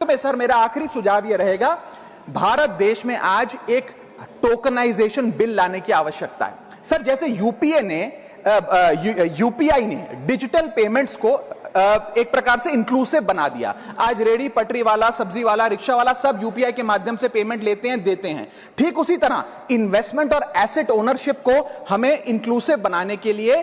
में सर मेरा आखिरी सुझाव यह रहेगा, भारत देश में आज एक टोकनाइजेशन बिल लाने की आवश्यकता है। सर जैसे यूपीआई ने डिजिटल पेमेंट्स को एक प्रकार से इंक्लूसिव बना दिया। आज रेडी पटरी वाला, सब्जी वाला, रिक्शा वाला सब यूपीआई के माध्यम से पेमेंट लेते हैं, देते हैं। ठीक उसी तरह इन्वेस्टमेंट और एसेट ओनरशिप को हमें इंक्लूसिव बनाने के लिए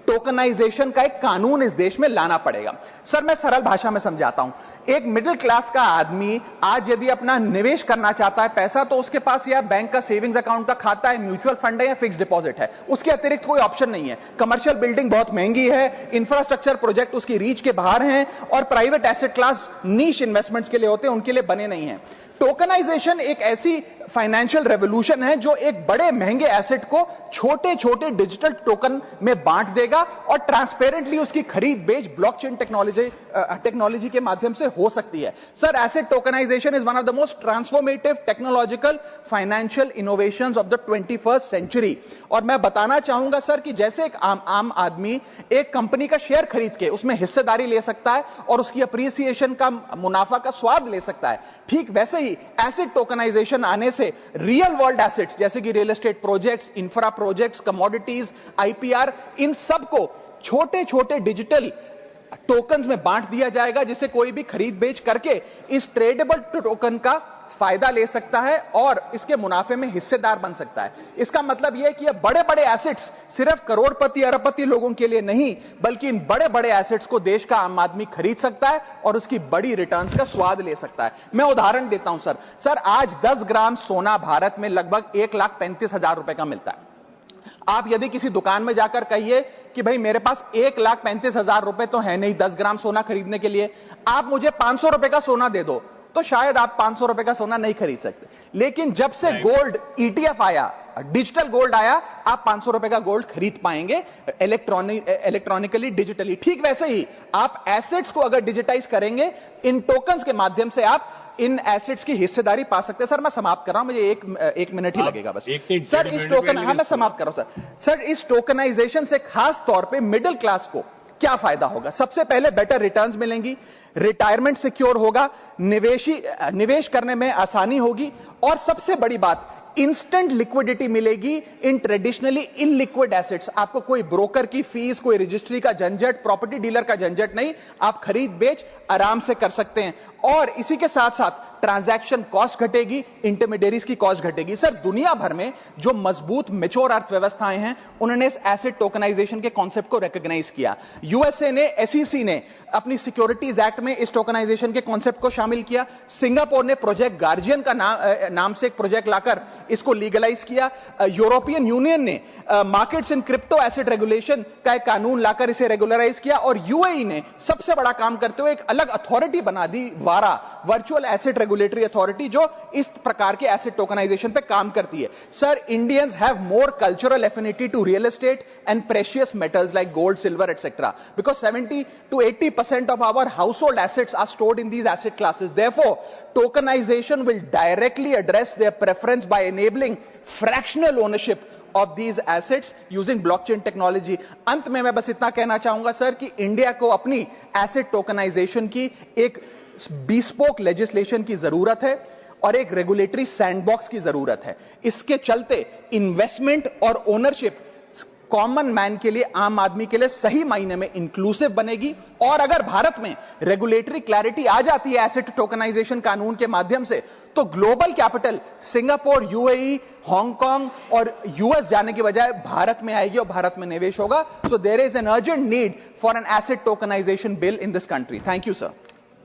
टोकनाइजेशन का एक कानून इस देश में लाना पड़ेगा। सर मैं सरल भाषा में समझाता हूं। एक मिडिल क्लास का आदमी आज यदि अपना निवेश करना चाहता है पैसा, तो उसके पास या बैंक का सेविंग्स अकाउंट का खाता है, म्यूचुअल फंड है या फिक्स डिपॉजिट है। उसके अतिरिक्त कोई ऑप्शन नहीं है। कमर्शियल बिल्डिंग बहुत महंगी है, इंफ्रास्ट्रक्चर प्रोजेक्ट उसकी रीच के बाहर हैं, और प्राइवेट एसेट क्लास नीश इन्वेस्टमेंट्स के लिए होते हैं, उनके लिए बने नहीं है। टोकनाइजेशन एक ऐसी फाइनेंशियल रेवोल्यूशन है जो एक बड़े महंगे एसेट को छोटे छोटे डिजिटल टोकन में बांट देगा और ट्रांसपेरेंटली उसकी खरीद बेच ब्लॉकचेन टेक्नोलॉजी के माध्यम से हो सकती है। Sir asset tokenisation is one of the most transformative technological financial innovations of the 21st century. और मैं बताना चाहूंगा सर कि जैसे एक आम आदमी एक कंपनी का शेयर खरीद के उसमें हिस्सेदारी ले सकता है और उसकी अप्रिसिएशन का मुनाफा का स्वाद ले सकता है, ठीक वैसे ही एसेट टोकनाइजेशन आने से रियल वर्ल्ड एसेट्स जैसे कि real estate projects, infra projects, commodities, IPR, इन सब को छोटे छोटे डिजिटल टोकन्स में बांट दिया जाएगा, जिसे कोई भी खरीद बेच करके इस ट्रेडेबल टोकन का फायदा ले सकता है और इसके मुनाफे में हिस्सेदार बन सकता है। इसका मतलब यह है कि ये बड़े बड़े एसेट्स सिर्फ करोड़पति अरबपति लोगों के लिए नहीं, बल्कि इन बड़े बड़े एसेट्स को देश का आम आदमी खरीद सकता है और उसकी बड़ी रिटर्न्स का स्वाद ले सकता है। मैं उदाहरण देता हूं सर आज 10 ग्राम सोना भारत में लगभग 1,35,000 रुपए का मिलता है। आप यदि किसी दुकान में जाकर कहिए कि भाई मेरे पास 1,35,000 रुपए तो है नहीं 10 ग्राम सोना खरीदने के लिए, आप मुझे 500 रुपए का सोना दे दो, तो शायद आप 500 रुपए का सोना नहीं खरीद सकते। लेकिन जब से गोल्ड ईटीएफ आया, डिजिटल गोल्ड आया, आप 500 रुपए का गोल्ड खरीद पाएंगे इलेक्ट्रॉनिकली, डिजिटली। ठीक वैसे ही आप एसेट्स को अगर डिजिटाइज करेंगे, इन टोकन्स के माध्यम से आप इन एसेट्स की हिस्सेदारी पा सकते हैं। सर मैं समाप्त कर रहा हूं, मुझे एक मिनट ही लगेगा बस। सर इस टोकन, हाँ मैं समाप्त कर रहा हूं सर इस टोकनाइजेशन से खास तौर पे मिडिल क्लास को क्या फायदा होगा? सबसे पहले बेटर रिटर्न्स मिलेंगी, रिटायरमेंट सिक्योर होगा, निवेश करने में आसानी होगी, और सबसे बड़ी बात इंस्टेंट लिक्विडिटी मिलेगी इन ट्रेडिशनली इनलिक्विड एसेट्स। आपको कोई ब्रोकर की फीस, कोई रजिस्ट्री का झंझट, प्रॉपर्टी डीलर का झंझट नहीं, आप खरीद बेच आराम से कर सकते हैं। और इसी के साथ साथ ट्रांजैक्शन कॉस्ट घटेगी, इंटरमीडियरीज की कॉस्ट घटेगी। सर दुनिया भर में जो मजबूत मैच्योर अर्थव्यवस्थाएं हैं, उन्होंने इस एसेट टोकनाइजेशन के कॉन्सेप्ट को रिकॉग्नाइज किया। यूएसए ने, एसईसी ने अपनी सिक्योरिटीज एक्ट में इस टोकनाइजेशन के कॉन्सेप्ट को शामिल किया। सिंगापुर ने प्रोजेक्ट गार्जियन का नाम से एक प्रोजेक्ट लाकर इसको लीगलाइज किया। यूरोपियन यूनियन ने markets in crypto asset regulation का एक कानून लाकर इसे रेगुलराइज किया। और यूएई ने सबसे बड़ा काम करते हुए एक अलग अथॉरिटी बना दी, वारा, वर्चुअल एसेट रेगुलेटरी अथॉरिटी, जो इस प्रकार के एसेट टोकनाइजेशन पे काम करती है। Sir Indians have more cultural affinity to real estate and precious metals like gold, silver etcetera, because 70 to 80% of our household assets are stored in these asset classes. Therefore, tokenization will directly address their preference by enabling fractional ownership of these assets using blockchain technology. अंत में मैं बस इतना कहना चाहूंगा sir कि India को अपनी एसेट टोकनाइजेशन की एक bespoke लेजिस्लेशन की जरूरत है और एक रेगुलेटरी सैंडबॉक्स की जरूरत है। इसके चलते इन्वेस्टमेंट और ओनरशिप कॉमन मैन के लिए, आम आदमी के लिए सही मायने में इंक्लूसिव बनेगी। और अगर भारत में रेगुलेटरी क्लैरिटी आ जाती है एसेट टोकनाइजेशन कानून के माध्यम से, तो global capital Singapore, UAE, Hong Kong और यूएस जाने की बजाय भारत में आएगी और भारत में निवेश होगा। So there is an urgent need for an asset tokenisation bill in this country. Thank you sir.